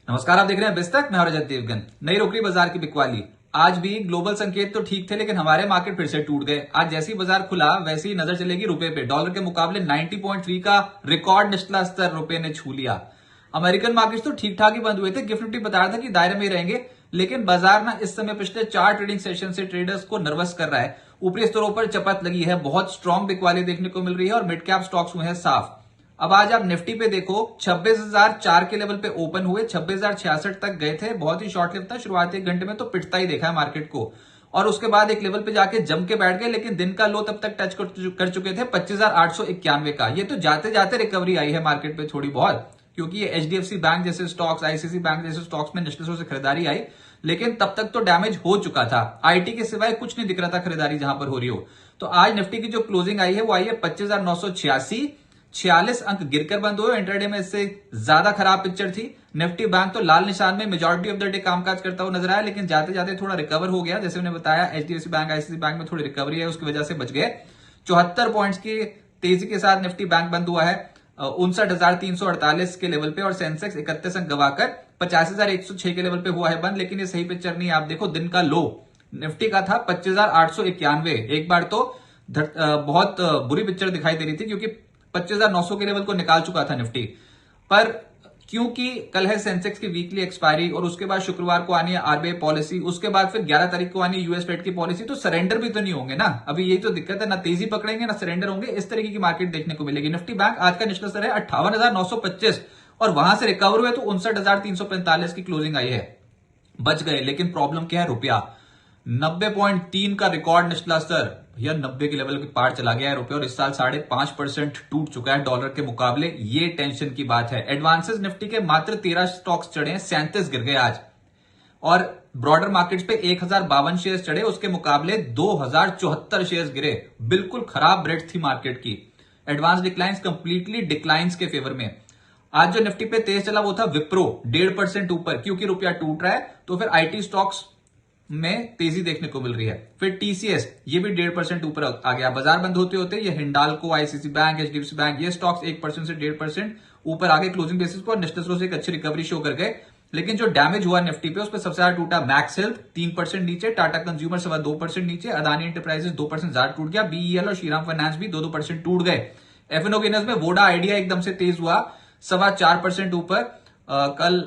नमस्कार, आप देख रहे हैं बिस्तक। मैं हूं रजत देवगन। नई रोकड़ी बाजार की बिकवाली। आज भी ग्लोबल संकेत तो ठीक थे, लेकिन हमारे मार्केट फिर से टूट गए। आज जैसी बाजार खुला वैसे ही नजर चलेगी रुपए पे। डॉलर के मुकाबले 90.3 का रिकॉर्ड निचला स्तर रुपए ने छू लिया। अमेरिकन मार्केट्स तो ठीक ठाक ही बंद हुए थे। गिफ्ट निफ्टी बता रहा था कि दायरे में ही रहेंगे, लेकिन बाजार ना इस समय पिछले 4 ट्रेडिंग सेशन से ट्रेडर्स को नर्वस कर रहा है। ऊपरी स्तरों पर चपत लगी है, बहुत स्ट्रॉन्ग बिकवाली देखने को मिल रही है और मिड कैप स्टॉक्स हुए हैं साफ। अब आज आप निफ्टी पे देखो, 26,004 के लेवल पे ओपन हुए, 26,066 तक गए थे। बहुत ही शॉर्ट लिव था, शुरुआती 1 घंटे में तो पिटता ही देखा है मार्केट को। और उसके बाद एक लेवल पे जाके जम के बैठ गए, लेकिन दिन का लो तब तक टच कर चुके थे 25,891 का। ये तो जाते जाते रिकवरी आई है मार्केट पे थोड़ी बहुत, क्योंकि ये एचडीएफसी बैंक जैसे स्टॉक्स, आईसीसी बैंक जैसे स्टॉक्स में निचले से खरीदारी आई, लेकिन तब तक तो डैमेज हो चुका था। आईटी के सिवाय कुछ नहीं दिख रहा था खरीदारी जहां पर हो रही हो। तो आज निफ्टी की जो क्लोजिंग आई है वो आई है 25,986, 46 अंक गिरकर बंद हुए। इंटरडे में इससे ज्यादा खराब पिक्चर थी। निफ्टी बैंक तो लाल निशान में मेजॉरिटी ऑफ द डे कामकाज करता हुआ नजर आया, लेकिन जाते जाते थोड़ा रिकवर हो गया। जैसे मैंने बताया, एचडीएफसी बैंक, आईसीसी बैंक में थोड़ी रिकवरी है, उसकी वजह से बच गए। 74 पॉइंट्स की तेजी के साथ निफ्टी बैंक बंद हुआ है 59,348 के लेवल पे, और सेंसेक्स 31 अंक गवाकर 85,106 के लेवल पे हुआ है बंद। लेकिन ये सही पिक्चर नहीं है। आप देखो, दिन का लो निफ्टी का था 25,891। एक बार तो बहुत बुरी पिक्चर दिखाई दे रही थी, क्योंकि 25,900 के लेवल को निकाल चुका था निफ्टी। पर क्योंकि कल है सेंसेक्स की वीकली एक्सपायरी, और उसके बाद शुक्रवार को आनी है आरबीआई पॉलिसी, उसके बाद फिर 11 तारीख को आनी है यूएस फेड की पॉलिसी, तो सरेंडर भी तो नहीं होंगे ना। अभी यही तो दिक्कत है, ना तेजी पकड़ेंगे ना सरेंडर होंगे। इस तरीके की मार्केट देखने को मिलेगी। निफ्टी बैंक आज का निचला स्तर है 58,925, और वहां से रिकवर हुए तो 59,345 की क्लोजिंग आई है। बच गए, लेकिन प्रॉब्लम क्या है? रुपया 90.3 का रिकॉर्ड निचला स्तर। भैया 90 के लेवल के पार चला गया है रुपये, और इस साल 5.5% टूट चुका है डॉलर के मुकाबले। ये टेंशन की बात है। एडवांसेस निफ्टी के मात्र 13 स्टॉक्स चढ़े हैं, 37 गिर गए आज। और ब्रॉडर मार्केट्स पे 1,052 शेयर चढ़े, उसके मुकाबले 2,074 शेयर गिरे। बिल्कुल खराब ब्रेड थी मार्केट की। एडवांस डिक्लाइंस कंप्लीटली डिक्लाइंस के फेवर में। आज जो निफ्टी पे तेज चला वो था विप्रो, 1.5% ऊपर, क्योंकि रुपया टूट रहा है। तो फिर आईटी स्टॉक्स में तेजी देखने को मिल रही है। फिर टीसीएस, ये भी 1.5% ऊपर आ गया। बाजार बंद होते होते ये Hindalco, ICC bank, HDFC bank, ये स्टॉक्स 1% से 1.5% ऊपर आ गए क्लोजिंग बेसिस पर, और निचले स्तर से एक अच्छी रिकवरी शो कर गए। लेकिन जो डैमेज हुआ निफ्टी पे, उस पर सबसे ज्यादा टूटा मैक्स हेल्थ 3% नीचे, टाटा कंज्यूमर 2% नीचे, अदानी एंटरप्राइजेस 2% ज्यादा टूट गया, बीईएल और श्रीराम फाइनेंस भी 2% टूट गए। एफएनओ गेनर्स में वोडा आइडिया एकदम से तेज हुआ 4.25% ऊपर। कल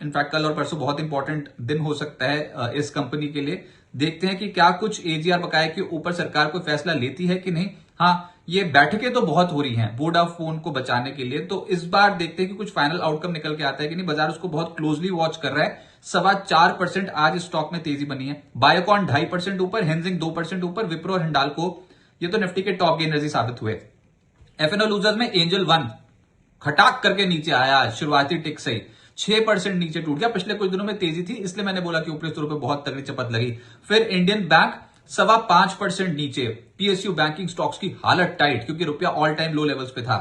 इनफैक्ट कल और परसों बहुत इंपॉर्टेंट दिन हो सकता है इस कंपनी के लिए। देखते हैं कि क्या कुछ एजीआर बकाया के ऊपर सरकार कोई फैसला लेती है कि नहीं। हाँ, ये बैठकें तो बहुत हो रही हैं वोडाफोन को बचाने के लिए, तो इस बार देखते हैं कि कुछ फाइनल आउटकम निकल के आता है कि नहीं। बाजार उसको बहुत क्लोजली वॉच कर रहा है। 4.25% आज स्टॉक में तेजी बनी है। बायोकॉन 2.5% ऊपर, हेंजिंग 2% ऊपर, विप्रो और हिंडाल्को ये तो निफ्टी के टॉप गेनर्स ही साबित हुए। एफएनओ लूजर्स में एंजल वन खटाक करके नीचे आया, शुरुआती टिक से ही 6% नीचे टूट गया। पिछले कुछ दिनों में तेजी थी, इसलिए मैंने बोला कि ऊपरी स्तरों पे बहुत तगड़ी चपत लगी। फिर इंडियन बैंक 5.25% नीचे। पीएसयू बैंकिंग स्टॉक्स की हालत टाइट, क्योंकि रुपया ऑल टाइम लो लेवल्स पे था।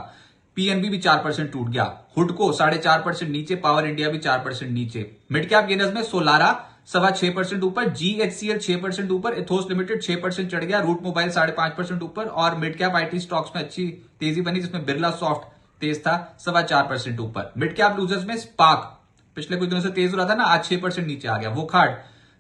पीएनबी भी 4% टूट गया। हुडको 4.5% नीचे, पावर इंडिया भी 4% नीचे। मिड कैप गेनर्स में सोलारा 6.25% ऊपर, जीएचसीएल 6% ऊपर, एथोस लिमिटेड 6% चढ़ गया, रूट मोबाइल 5.5% ऊपर, और मिड कैप आईटी स्टॉक्स में अच्छी तेजी बनी, जिसमें बिरला सॉफ्ट तेज था 4.25% ऊपर। मिड कैप लूजर्स में स्पार्क पिछले कुछ दिनों से तेज हो रहा था ना, आज 6% नीचे आ गया। वोखार्ड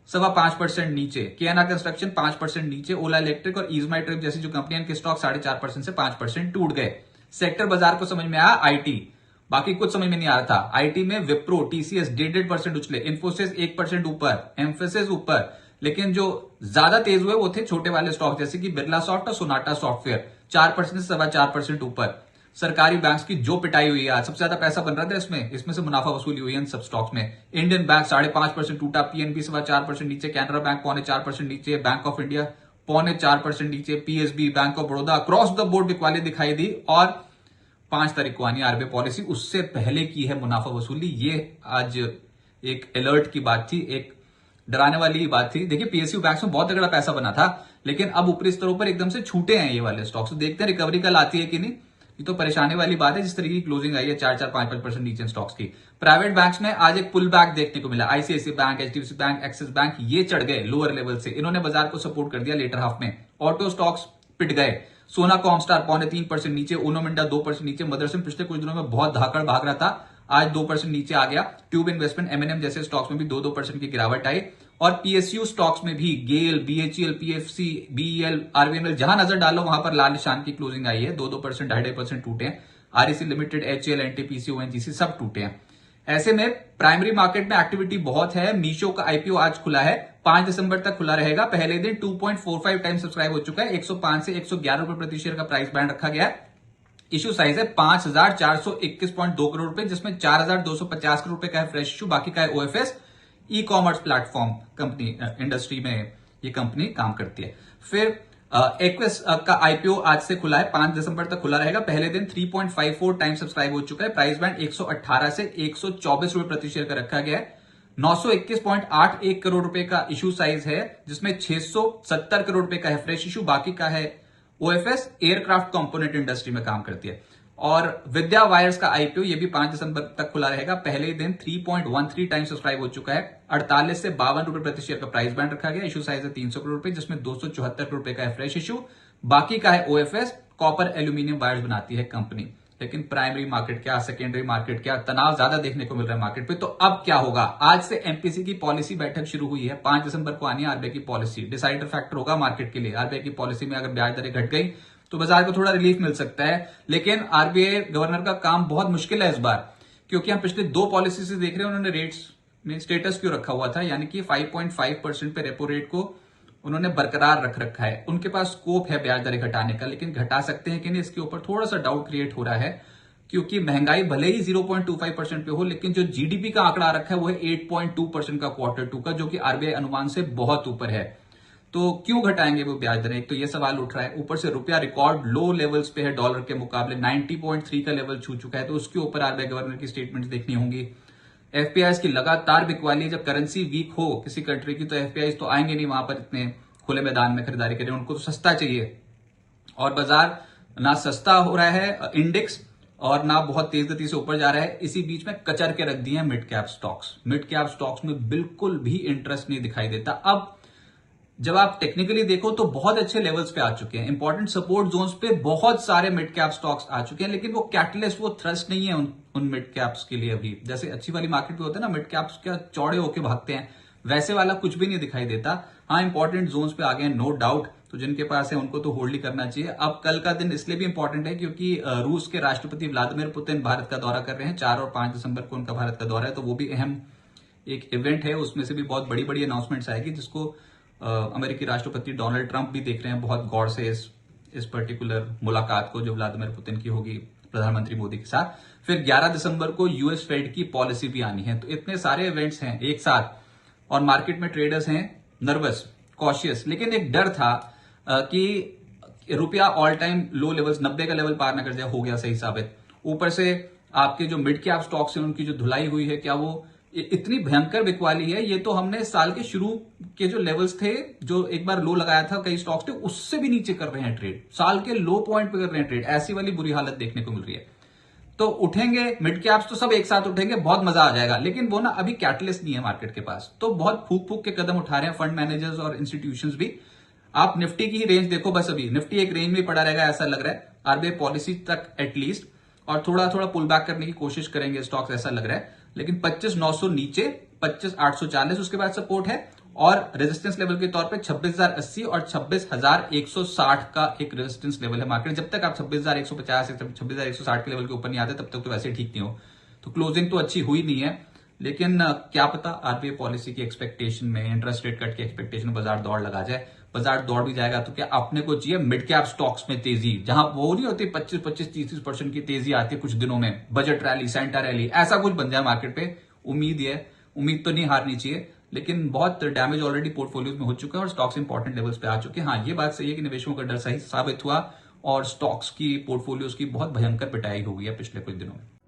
5.5% नीचे, केएनआर कंस्ट्रक्शन 5% नीचे, ओला इलेक्ट्रिक और ईजमाई ट्रिप जैसी जो कंपनियां के स्टॉक 4.5% से 5% टूट गए। सेक्टर बाजार को समझ में आया आईटी, बाकी कुछ समझ में नहीं आ रहा था। आईटी में विप्रो, टीसीएस 1.5% उछले, इन्फोसिस 1% ऊपर, एम्फेसिस ऊपर। लेकिन जो ज्यादा तेज हुए वो थे छोटे वाले स्टॉक, जैसे कि बिरला सॉफ्ट और सोनाटा सॉफ्टवेयर 4% से 4.25% ऊपर। सरकारी बैंक्स की जो पिटाई हुई है आज, सबसे ज्यादा पैसा बन रहा था इसमें से मुनाफा वसूली हुई है इन सब स्टॉक्स में। इंडियन बैंक 5.5% टूटा, पीएनबी 4% नीचे, कैनरा बैंक 3.25% नीचे, बैंक ऑफ इंडिया 4.25% नीचे, PSB, bank of Baroda across the board बिकवाली दिखाई दी। और 5 तारीख को आनी आरबीआई पॉलिसी, उससे पहले की है मुनाफा वसूली। ये आज एक अलर्ट की बात थी, एक डराने वाली बात थी। देखिए, पीएसयू बैंक्स में बहुत तगड़ा पैसा बना था, लेकिन अब ऊपरी स्तरों पर एकदम से छूटे हैं ये वाले स्टॉक्स। देखते हैं रिकवरी कल आती है कि नहीं। ये तो परेशानी वाली बात है, जिस तरीके की क्लोजिंग आई है 4-5% नीचे स्टॉक्स की। प्राइवेट बैंक्स में आज एक पुल बैक देखने को मिला। ICICI bank, HDFC bank, Axis bank ये चढ़ गए लोअर लेवल से, इन्होंने बाजार को सपोर्ट कर दिया लेटर हाफ में। ऑटो स्टॉक्स पिट गए। सोना कॉमस्टार 3.25% नीचे, उनो मिंडा 2% नीचे, मदरसन पिछले कुछ दिनों में बहुत धाकड़ भाग रहा था, आज 2% नीचे आ गया। ट्यूब इन्वेस्टमेंट, एमएनएम जैसे स्टॉक्स में भी 2-2% की गिरावट आई। और पीएसयू स्टॉक्स में भी गेल, बीएचईएल, पीएफसी, बीईएल, आरबीएनएल, जहां नजर डालो वहां पर लाल निशान की क्लोजिंग आई है। 2-2%, 2.5% टूटे हैं। REC limited, HL, NTPC, ONGC सब टूटे हैं। ऐसे में प्राइमरी मार्केट में एक्टिविटी बहुत है। मीशो का आईपीओ आज खुला है, 5 दिसंबर तक खुला रहेगा। पहले दिन 2.45 टाइम सब्सक्राइब हो चुका है। 105 से 111 रुपए प्रति शेयर का प्राइस बैंड रखा गया है। इश्यू साइज है 5,421.2 करोड़ रुपए, जिसमें 4,250 करोड़ रुपए का है फ्रेश इश्यू, बाकी का है OFS. E commerce platform company industry में ये कंपनी काम करती है। फिर एक्विस का आईपीओ आज से खुला है, 5 दिसंबर तक खुला रहेगा। पहले दिन 3.54 टाइम सब्सक्राइब हो चुका है। प्राइस बैंड 118 से 124 रुपए प्रति शेयर का रखा गया है। 921.81 करोड़ रुपए का इशू साइज है, जिसमें 670 करोड़ रुपए का है फ्रेश इशू, बाकी का है ओएफएस। एयरक्राफ्ट कंपोनेंट इंडस्ट्री में काम करती है। और विद्या वायर्स का आईपीओ ये भी 5 दिसंबर तक खुला रहेगा। पहले दिन 3.13 टाइम सब्सक्राइब हो चुका है। 48 से 52 रुपए प्रति शेयर का प्राइस बैंड रखा गया। इशू साइज है 300 करोड़ रुपए, जिसमें 274 करोड़ रुपए का है फ्रेश इशू, बाकी का है ओएफएस। कॉपर एल्यूमिनियम वायर्स बनाती है कंपनी। लेकिन प्राइमरी मार्केट क्या, सेकेंडरी मार्केट क्या, तनाव ज्यादा देखने को मिल रहा है मार्केट पे। तो अब क्या होगा? आज से एमपीसी की पॉलिसी बैठक शुरू हुई है। 5 दिसंबर को आनी है आरबीआई की पॉलिसी। डिसाइडर फैक्टर होगा मार्केट के लिए। आरबीआई की पॉलिसी में अगर ब्याज दरें घट गई तो बाजार को थोड़ा रिलीफ मिल सकता है। लेकिन आरबीआई गवर्नर का काम बहुत मुश्किल है इस बार, क्योंकि हम पिछले 2 पॉलिसी से देख रहे हैं उन्होंने रेट्स में स्टेटस क्यों रखा हुआ था, यानी कि 5.5% पे रेपो रेट को उन्होंने बरकरार रख रखा है। उनके पास स्कोप है ब्याज दरें घटाने का, लेकिन घटा सकते हैं कि नहीं, इसके ऊपर थोड़ा सा डाउट क्रिएट हो रहा है। क्योंकि महंगाई भले ही 0.25% पे हो, लेकिन जो जीडीपी का आंकड़ा रखा है वो है 8.2% का Q2 का, जो कि आरबीआई अनुमान से बहुत ऊपर है। तो क्यों घटाएंगे वो ब्याज दरें? एक तो ये सवाल उठ रहा है। ऊपर से रुपया रिकॉर्ड लो लेवल्स पे है, डॉलर के मुकाबले 90.3 का लेवल छू चुका है, तो उसके ऊपर आरबीआई गवर्नर की स्टेटमेंट्स देखनी होंगी। एफपीआईज की लगातार बिकवाली है। जब करेंसी वीक हो किसी कंट्री की तो एफपीआईज तो आएंगे नहीं वहां पर इतने खुले मैदान में खरीदारी करें, उनको तो सस्ता चाहिए। और बाजार ना सस्ता हो रहा है इंडेक्स, और ना बहुत तेज गति से ऊपर जा रहा है। इसी बीच में कचर के रख दिए हैं mid cap stocks. Mid cap stocks में बिल्कुल भी इंटरेस्ट नहीं दिखाई देता। अब जब आप टेक्निकली देखो तो बहुत अच्छे लेवल्स पे आ चुके हैं। इंपॉर्टेंट सपोर्ट जोन्स पे बहुत सारे मिड कैप स्टॉक्स आ चुके हैं, लेकिन वो कैटलिस्ट, वो थ्रस्ट नहीं है उन मिड कैप्स के लिए अभी। जैसे अच्छी वाली मार्केट पे होता है ना, मिड कैप्स क्या चौड़े होके भागते हैं, वैसे वाला कुछ भी नहीं दिखाई देता। हाँ, इंपॉर्टेंट जोन्स पे आ गए हैं, नो डाउट। तो जिनके पास है उनको तो होल्ड ही करना चाहिए। अब कल का दिन इसलिए भी इंपॉर्टेंट है क्योंकि रूस के राष्ट्रपति व्लादिमीर पुतिन भारत का दौरा कर रहे हैं। 4 और 5 दिसंबर को उनका भारत का दौरा है, तो वो भी अहम एक इवेंट है। उसमें से भी बहुत बड़ी बड़ी अनाउंसमेंट्स आएगी, जिसको अमेरिकी राष्ट्रपति डोनाल्ड ट्रंप भी देख रहे हैं बहुत गौर से इस पर्टिकुलर मुलाकात को जो व्लादिमीर पुतिन की होगी प्रधानमंत्री मोदी के साथ। फिर 11 दिसंबर को यूएस फेड की पॉलिसी भी आनी है। तो इतने सारे इवेंट्स हैं एक साथ, और मार्केट में ट्रेडर्स हैं नर्वस, कॉशियस। लेकिन एक डर था कि रुपया ऑल टाइम लो लेवल्स 90 का लेवल पार ना कर जाए, हो गया सही साबित। ऊपर से आपके जो मिड कैप स्टॉक्स हैं उनकी जो धुलाई हुई है, क्या वो इतनी भयंकर बिकवाली है? ये तो हमने साल के शुरू के जो लेवल्स थे, जो एक बार लो लगाया था कई स्टॉक्स थे, उससे भी नीचे कर रहे हैं ट्रेड। साल के लो पॉइंट पे कर रहे हैं ट्रेड। ऐसी वाली बुरी हालत देखने को मिल रही है। तो उठेंगे मिड कैप्स तो सब एक साथ उठेंगे, बहुत मजा आ जाएगा। लेकिन वो ना अभी कैटलिस्ट नहीं है मार्केट के पास, तो बहुत फूक फूक के कदम उठा रहे हैं फंड मैनेजर्स और इंस्टीट्यूशंस भी। आप निफ्टी की ही रेंज देखो बस, अभी निफ्टी एक रेंज में पड़ा रहेगा ऐसा लग रहा है, आरबीआई पॉलिसी तक एटलीस्ट, और थोड़ा थोड़ा पुल बैक करने की कोशिश करेंगे स्टॉक्स ऐसा लग रहा है। लेकिन 25,900 नीचे, 25,840 उसके बाद सपोर्ट है, और रेजिस्टेंस लेवल के तौर पे 26,080 और 26,160 का एक रेजिस्टेंस लेवल है मार्केट। जब तक आप 26,150 या 26,160 के लेवल के ऊपर नहीं आते तब तक तो वैसे ठीक नहीं हो। तो क्लोजिंग तो अच्छी हुई नहीं है, लेकिन क्या पता आरबीआई पॉलिसी की एक्सपेक्टेशन में, इंटरेस्ट रेट कट की एक्सपेक्टेशन में बाजार दौड़ लगा जाए। बाजार दौड़ भी जाएगा तो क्या अपने को चाहिए मिड कैप स्टॉक्स में तेजी, जहां वो नहीं होती 25-25, 30% की तेजी आती है कुछ दिनों में, बजट रैली, सेंटा रैली, ऐसा कुछ बन जाए मार्केट पे। उम्मीद तो नहीं हारनी चाहिए, लेकिन बहुत डैमेज ऑलरेडी पोर्टफोलियोज में हो चुका है और स्टॉक्स इंपॉर्टेंट लेवल्स पे आ चुके हैं। हाँ, ये बात सही है कि निवेशकों का डर सही साबित हुआ और स्टॉक्स की पोर्टफोलियोज की बहुत भयंकर पिटाई हो गई है पिछले कुछ दिनों में।